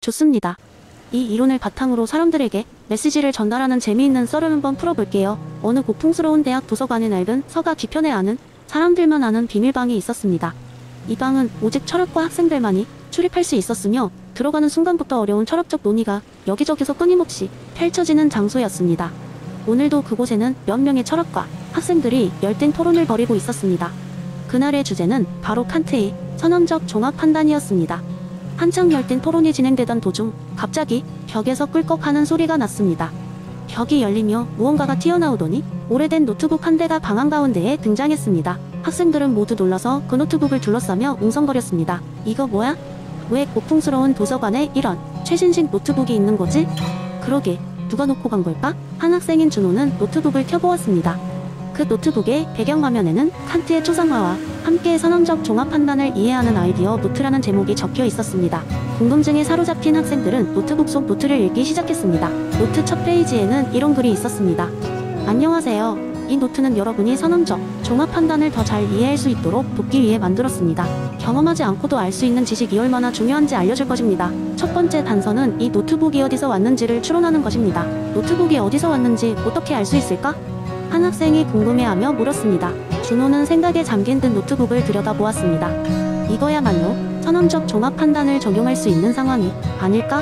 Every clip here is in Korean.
좋습니다. 이 이론을 바탕으로 사람들에게 메시지를 전달하는 재미있는 썰을 한번 풀어볼게요. 어느 고풍스러운 대학 도서관의 낡은 서가 뒤편에 아는 사람들만 아는 비밀방이 있었습니다. 이 방은 오직 철학과 학생들만이 출입할 수 있었으며 들어가는 순간부터 어려운 철학적 논의가 여기저기서 끊임없이 펼쳐지는 장소였습니다. 오늘도 그곳에는 몇 명의 철학과 학생들이 열띤 토론을 벌이고 있었습니다. 그날의 주제는 바로 칸트의 선언적 종합 판단이었습니다. 한창 열띤 토론이 진행되던 도중 갑자기 벽에서 꿀꺽하는 소리가 났습니다. 벽이 열리며 무언가가 튀어나오더니 오래된 노트북 한 대가 방 한가운데에 등장했습니다. 학생들은 모두 놀라서 그 노트북을 둘러싸며 웅성거렸습니다. 이거 뭐야? 왜 고풍스러운 도서관에 이런 최신식 노트북이 있는 거지? 그러게 누가 놓고 간 걸까? 한 학생인 준호는 노트북을 켜보았습니다. 그 노트북의 배경화면에는 칸트의 초상화와 함께 선언적 종합 판단을 이해하는 아이디어 노트라는 제목이 적혀 있었습니다. 궁금증에 사로잡힌 학생들은 노트북 속 노트를 읽기 시작했습니다. 노트 첫 페이지에는 이런 글이 있었습니다. 안녕하세요. 이 노트는 여러분이 선언적 종합 판단을 더 잘 이해할 수 있도록 돕기 위해 만들었습니다. 경험하지 않고도 알 수 있는 지식이 얼마나 중요한지 알려줄 것입니다. 첫 번째 단서는 이 노트북이 어디서 왔는지를 추론하는 것입니다. 노트북이 어디서 왔는지 어떻게 알 수 있을까? 한 학생이 궁금해하며 물었습니다. 준호는 생각에 잠긴 듯 노트북을 들여다보았습니다. 이거야말로 선언적 종합 판단을 적용할 수 있는 상황이 아닐까?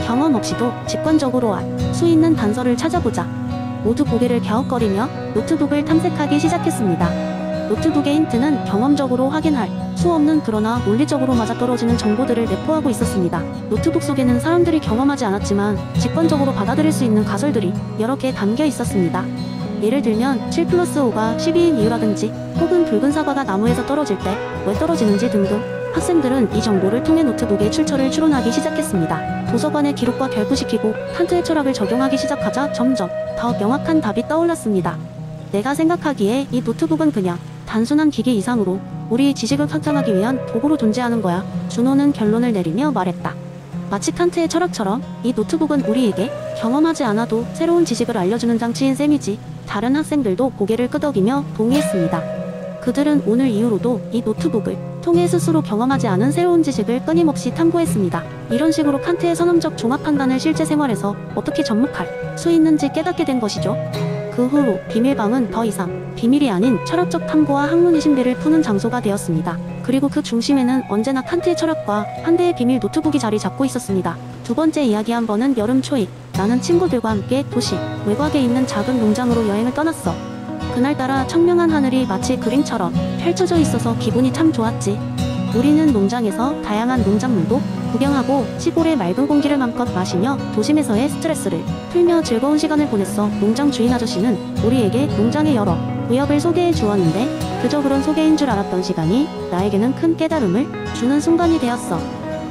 경험 없이도 직관적으로 알 수 있는 단서를 찾아보자. 모두 고개를 갸웃거리며 노트북을 탐색하기 시작했습니다. 노트북의 힌트는 경험적으로 확인할 수 없는 그러나 논리적으로 맞아떨어지는 정보들을 내포하고 있었습니다. 노트북 속에는 사람들이 경험하지 않았지만 직관적으로 받아들일 수 있는 가설들이 여러 개 담겨 있었습니다. 예를 들면 7+5가 12인 이유라든지 혹은 붉은 사과가 나무에서 떨어질 때 왜 떨어지는지 등등 학생들은 이 정보를 통해 노트북의 출처를 추론하기 시작했습니다. 도서관의 기록과 결부시키고 칸트의 철학을 적용하기 시작하자 점점 더 명확한 답이 떠올랐습니다. 내가 생각하기에 이 노트북은 그냥 단순한 기기 이상으로 우리의 지식을 확장하기 위한 도구로 존재하는 거야. 준호는 결론을 내리며 말했다. 마치 칸트의 철학처럼 이 노트북은 우리에게 경험하지 않아도 새로운 지식을 알려주는 장치인 셈이지. 다른 학생들도 고개를 끄덕이며 동의했습니다. 그들은 오늘 이후로도 이 노트북을 통해 스스로 경험하지 않은 새로운 지식을 끊임없이 탐구했습니다. 이런 식으로 칸트의 선언적 종합 판단을 실제 생활에서 어떻게 접목할 수 있는지 깨닫게 된 것이죠. 그 후로 비밀방은 더 이상 비밀이 아닌 철학적 탐구와 학문의 신비를 푸는 장소가 되었습니다. 그리고 그 중심에는 언제나 칸트의 철학과 한 대의 비밀 노트북이 자리 잡고 있었습니다. 두 번째 이야기 한 번은 여름 초입. 나는 친구들과 함께 도시 외곽에 있는 작은 농장으로 여행을 떠났어. 그날따라 청명한 하늘이 마치 그림처럼 펼쳐져 있어서 기분이 참 좋았지. 우리는 농장에서 다양한 농작물도 구경하고 시골의 맑은 공기를 맘껏 마시며 도심에서의 스트레스를 풀며 즐거운 시간을 보냈어. 농장 주인 아저씨는 우리에게 농장의 여러 구역을 소개해 주었는데 그저 그런 소개인 줄 알았던 시간이 나에게는 큰 깨달음을 주는 순간이 되었어.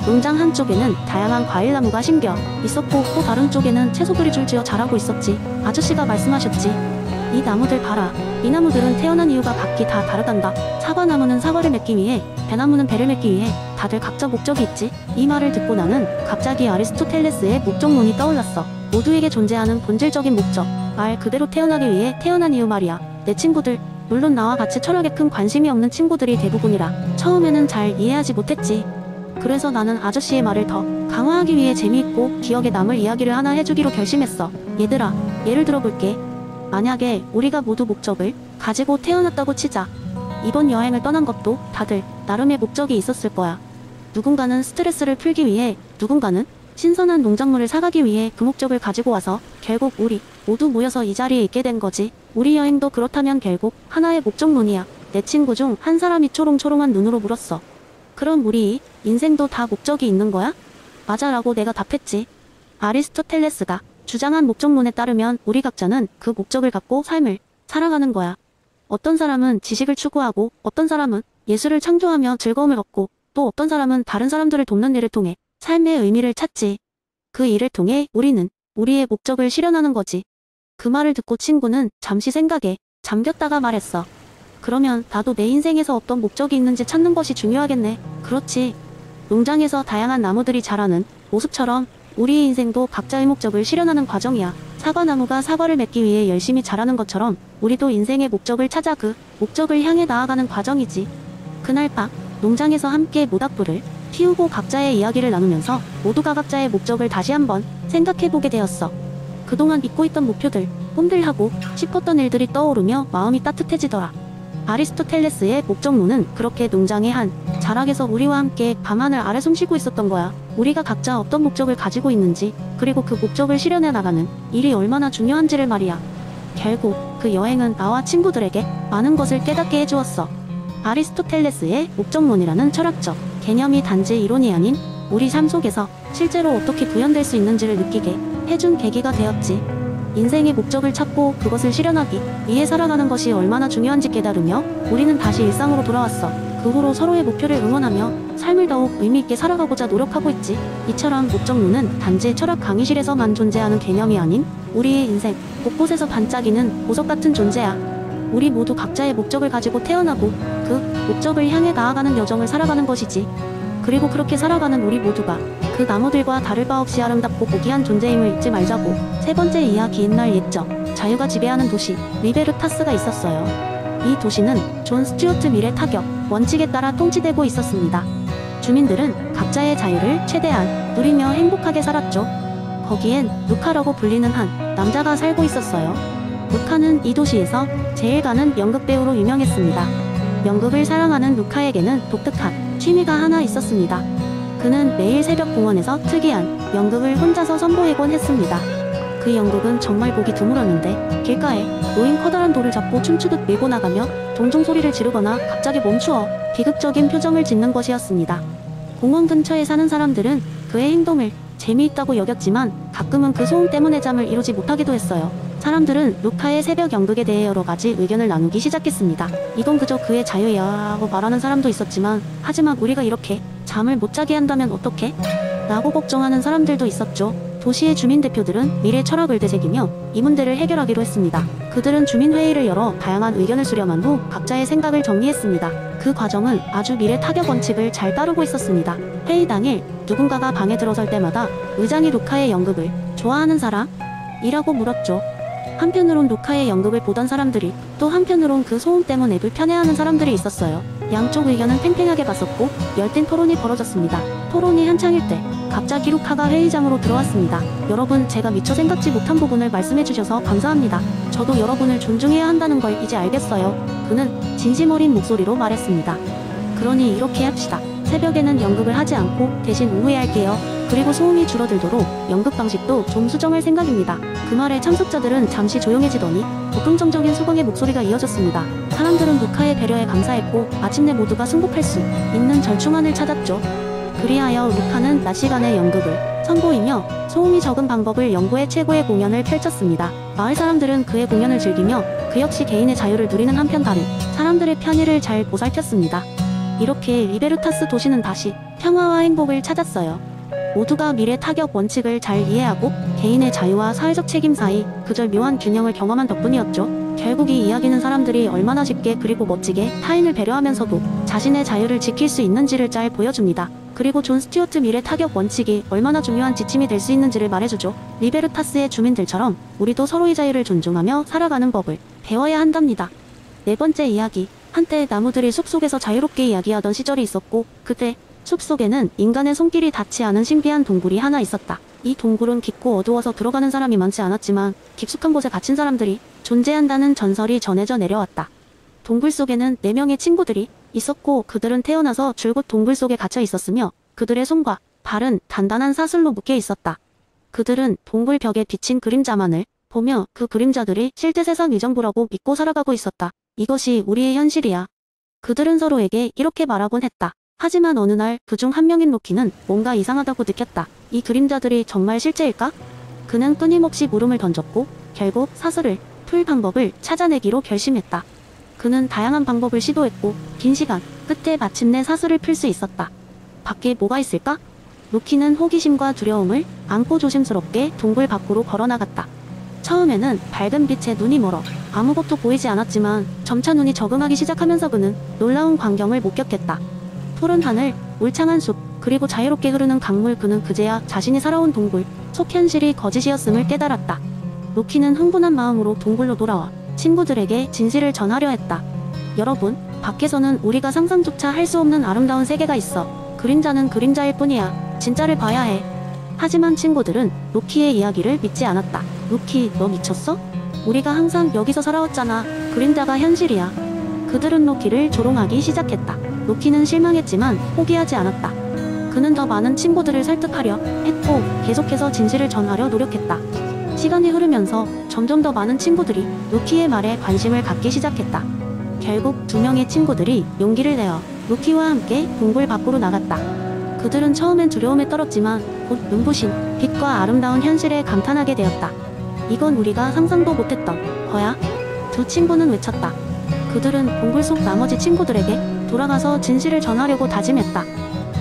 농장 한쪽에는 다양한 과일나무가 심겨 있었고 또 다른 쪽에는 채소들이 줄지어 자라고 있었지. 아저씨가 말씀하셨지. 이 나무들 봐라. 이 나무들은 태어난 이유가 각기 다 다르단다. 사과나무는 사과를 맺기 위해, 배나무는 배를 맺기 위해 다들 각자 목적이 있지. 이 말을 듣고 나는 갑자기 아리스토텔레스의 목적론이 떠올랐어. 모두에게 존재하는 본질적인 목적, 말 그대로 태어나기 위해 태어난 이유 말이야. 내 친구들, 물론 나와 같이 철학에 큰 관심이 없는 친구들이 대부분이라 처음에는 잘 이해하지 못했지. 그래서 나는 아저씨의 말을 더 강화하기 위해 재미있고 기억에 남을 이야기를 하나 해주기로 결심했어. 얘들아, 예를 들어볼게. 만약에 우리가 모두 목적을 가지고 태어났다고 치자. 이번 여행을 떠난 것도 다들 나름의 목적이 있었을 거야. 누군가는 스트레스를 풀기 위해, 누군가는 신선한 농작물을 사가기 위해 그 목적을 가지고 와서 결국 우리 모두 모여서 이 자리에 있게 된 거지. 우리 여행도 그렇다면 결국 하나의 목적론이야. 내 친구 중 한 사람이 초롱초롱한 눈으로 물었어. 그럼 우리 인생도 다 목적이 있는 거야? 맞아 라고 내가 답했지. 아리스토텔레스가 주장한 목적론에 따르면 우리 각자는 그 목적을 갖고 삶을 살아가는 거야. 어떤 사람은 지식을 추구하고 어떤 사람은 예술을 창조하며 즐거움을 얻고 또 어떤 사람은 다른 사람들을 돕는 일을 통해 삶의 의미를 찾지. 그 일을 통해 우리는 우리의 목적을 실현하는 거지. 그 말을 듣고 친구는 잠시 생각에 잠겼다가 말했어. 그러면 나도 내 인생에서 어떤 목적이 있는지 찾는 것이 중요하겠네. 그렇지. 농장에서 다양한 나무들이 자라는 모습처럼 우리의 인생도 각자의 목적을 실현하는 과정이야. 사과나무가 사과를 맺기 위해 열심히 자라는 것처럼 우리도 인생의 목적을 찾아 그 목적을 향해 나아가는 과정이지. 그날 밤 농장에서 함께 모닥불을 피우고 각자의 이야기를 나누면서 모두가 각자의 목적을 다시 한번 생각해보게 되었어. 그동안 잊고 있던 목표들, 꿈들하고 싶었던 일들이 떠오르며 마음이 따뜻해지더라. 아리스토텔레스의 목적론은 그렇게 농장의 한 자락에서 우리와 함께 밤하늘 아래 숨쉬고 있었던 거야. 우리가 각자 어떤 목적을 가지고 있는지, 그리고 그 목적을 실현해 나가는 일이 얼마나 중요한지를 말이야. 결국 그 여행은 나와 친구들에게 많은 것을 깨닫게 해주었어. 아리스토텔레스의 목적론이라는 철학적 개념이 단지 이론이 아닌 우리 삶 속에서 실제로 어떻게 구현될 수 있는지를 느끼게 해준 계기가 되었지. 인생의 목적을 찾고 그것을 실현하기 위해 살아가는 것이 얼마나 중요한지 깨달으며 우리는 다시 일상으로 돌아왔어. 그 후로 서로의 목표를 응원하며 삶을 더욱 의미있게 살아가고자 노력하고 있지. 이처럼 목적론은 단지 철학 강의실에서만 존재하는 개념이 아닌 우리의 인생 곳곳에서 반짝이는 보석 같은 존재야. 우리 모두 각자의 목적을 가지고 태어나고 그 목적을 향해 나아가는 여정을 살아가는 것이지. 그리고 그렇게 살아가는 우리 모두가 그 나무들과 다를 바 없이 아름답고 고귀한 존재임을 잊지 말자고. 세 번째 이야기. 옛날 옛적 자유가 지배하는 도시 리베르타스가 있었어요. 이 도시는 존 스튜어트 밀의 타격 원칙에 따라 통치되고 있었습니다. 주민들은 각자의 자유를 최대한 누리며 행복하게 살았죠. 거기엔 루카라고 불리는 한 남자가 살고 있었어요. 루카는 이 도시에서 제일 가는 연극 배우로 유명했습니다. 연극을 사랑하는 루카에게는 독특한 취미가 하나 있었습니다. 그는 매일 새벽 공원에서 특이한 연극을 혼자서 선보이곤 했습니다. 그 연극은 정말 보기 드물었는데 길가에 놓인 커다란 돌을 잡고 춤추듯 밀고 나가며 동종 소리를 지르거나 갑자기 멈추어 비극적인 표정을 짓는 것이었습니다. 공원 근처에 사는 사람들은 그의 행동을 재미있다고 여겼지만 가끔은 그 소음 때문에 잠을 이루지 못하기도 했어요. 사람들은 루카의 새벽 연극에 대해 여러 가지 의견을 나누기 시작했습니다. 이건 그저 그의 자유야 하고 말하는 사람도 있었지만, 하지만 우리가 이렇게 잠을 못 자게 한다면 어떡해? 라고 걱정하는 사람들도 있었죠. 도시의 주민 대표들은 미래 철학을 되새기며 이 문제를 해결하기로 했습니다. 그들은 주민회의를 열어 다양한 의견을 수렴한 후 각자의 생각을 정리했습니다. 그 과정은 아주 미래 타격 원칙을 잘 따르고 있었습니다. 회의 당일 누군가가 방에 들어설 때마다 의장이 루카의 연극을 좋아하는 사람? 이라고 물었죠. 한편으론 루카의 연극을 보던 사람들이, 또 한편으론 그 소음 때문에 불편해하는 사람들이 있었어요. 양쪽 의견은 팽팽하게 맞섰고 열띤 토론이 벌어졌습니다. 토론이 한창일 때 갑자기 루카가 회의장으로 들어왔습니다. 여러분, 제가 미처 생각지 못한 부분을 말씀해 주셔서 감사합니다. 저도 여러분을 존중해야 한다는 걸 이제 알겠어요. 그는 진심 어린 목소리로 말했습니다. 그러니 이렇게 합시다. 새벽에는 연극을 하지 않고 대신 오후에 할게요. 그리고 소음이 줄어들도록 연극 방식도 좀 수정할 생각입니다. 그 말에 참석자들은 잠시 조용해지더니 긍정적인 수긍의 목소리가 이어졌습니다. 사람들은 루카의 배려에 감사했고 마침내 모두가 승복할 수 있는 절충안을 찾았죠. 그리하여 루카는 낮 시간에 연극을 선보이며 소음이 적은 방법을 연구해 최고의 공연을 펼쳤습니다. 마을 사람들은 그의 공연을 즐기며 그 역시 개인의 자유를 누리는 한편 다른 사람들의 편의를 잘 보살폈습니다. 이렇게 리베르타스 도시는 다시 평화와 행복을 찾았어요. 모두가 미래 타격 원칙을 잘 이해하고 개인의 자유와 사회적 책임 사이 그 절묘한 균형을 경험한 덕분이었죠. 결국 이 이야기는 사람들이 얼마나 쉽게 그리고 멋지게 타인을 배려하면서도 자신의 자유를 지킬 수 있는지를 잘 보여줍니다. 그리고 존 스튜어트 미래 타격 원칙이 얼마나 중요한 지침이 될 수 있는지를 말해주죠. 리베르타스의 주민들처럼 우리도 서로의 자유를 존중하며 살아가는 법을 배워야 한답니다. 네 번째 이야기. 한때 나무들이 숲속에서 자유롭게 이야기하던 시절이 있었고, 그때 숲속에는 인간의 손길이 닿지 않은 신비한 동굴이 하나 있었다. 이 동굴은 깊고 어두워서 들어가는 사람이 많지 않았지만 깊숙한 곳에 갇힌 사람들이 존재한다는 전설이 전해져 내려왔다. 동굴 속에는 4명의 친구들이 있었고, 그들은 태어나서 줄곧 동굴 속에 갇혀 있었으며 그들의 손과 발은 단단한 사슬로 묶여 있었다. 그들은 동굴 벽에 비친 그림자만을 보며 그 그림자들이 실제 세상 위정부라고 믿고 살아가고 있었다. 이것이 우리의 현실이야. 그들은 서로에게 이렇게 말하곤 했다. 하지만 어느 날 그 중 한 명인 로키는 뭔가 이상하다고 느꼈다. 이 그림자들이 정말 실제일까? 그는 끊임없이 물음을 던졌고 결국 사슬을 풀 방법을 찾아내기로 결심했다. 그는 다양한 방법을 시도했고 긴 시간 끝에 마침내 사슬을 풀 수 있었다. 밖에 뭐가 있을까? 로키는 호기심과 두려움을 안고 조심스럽게 동굴 밖으로 걸어나갔다. 처음에는 밝은 빛에 눈이 멀어 아무것도 보이지 않았지만 점차 눈이 적응하기 시작하면서 그는 놀라운 광경을 목격했다. 푸른 하늘, 울창한 숲, 그리고 자유롭게 흐르는 강물. 그는 그제야 자신이 살아온 동굴 속 현실이 거짓이었음을 깨달았다. 로키는 흥분한 마음으로 동굴로 돌아와 친구들에게 진실을 전하려 했다. 여러분, 밖에서는 우리가 상상조차 할 수 없는 아름다운 세계가 있어. 그림자는 그림자일 뿐이야. 진짜를 봐야 해. 하지만 친구들은 로키의 이야기를 믿지 않았다. 로키, 너 미쳤어? 우리가 항상 여기서 살아왔잖아. 그림자가 현실이야. 그들은 로키를 조롱하기 시작했다. 로키는 실망했지만 포기하지 않았다. 그는 더 많은 친구들을 설득하려 했고 계속해서 진실을 전하려 노력했다. 시간이 흐르면서 점점 더 많은 친구들이 로키의 말에 관심을 갖기 시작했다. 결국 2명의 친구들이 용기를 내어 로키와 함께 동굴 밖으로 나갔다. 그들은 처음엔 두려움에 떨었지만 곧 눈부신 빛과 아름다운 현실에 감탄하게 되었다. 이건 우리가 상상도 못했던 거야. 두 친구는 외쳤다. 그들은 동굴 속 나머지 친구들에게 돌아가서 진실을 전하려고 다짐했다.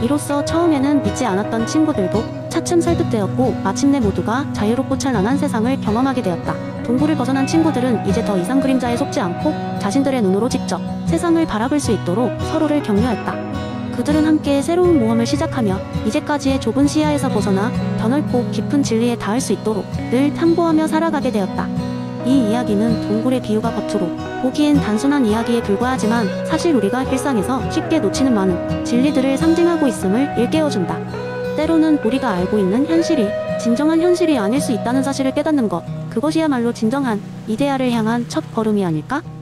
이로써 처음에는 믿지 않았던 친구들도 차츰 설득되었고 마침내 모두가 자유롭고 찬란한 세상을 경험하게 되었다. 동굴을 벗어난 친구들은 이제 더 이상 그림자에 속지 않고 자신들의 눈으로 직접 세상을 바라볼 수 있도록 서로를 격려했다. 그들은 함께 새로운 모험을 시작하며 이제까지의 좁은 시야에서 벗어나 더 넓고 깊은 진리에 닿을 수 있도록 늘 탐구하며 살아가게 되었다. 이 이야기는 동굴의 비유가 겉으로 보기엔 단순한 이야기에 불과하지만 사실 우리가 일상에서 쉽게 놓치는 많은 진리들을 상징하고 있음을 일깨워준다. 때로는 우리가 알고 있는 현실이 진정한 현실이 아닐 수 있다는 사실을 깨닫는 것, 그것이야말로 진정한 이데아를 향한 첫 걸음이 아닐까?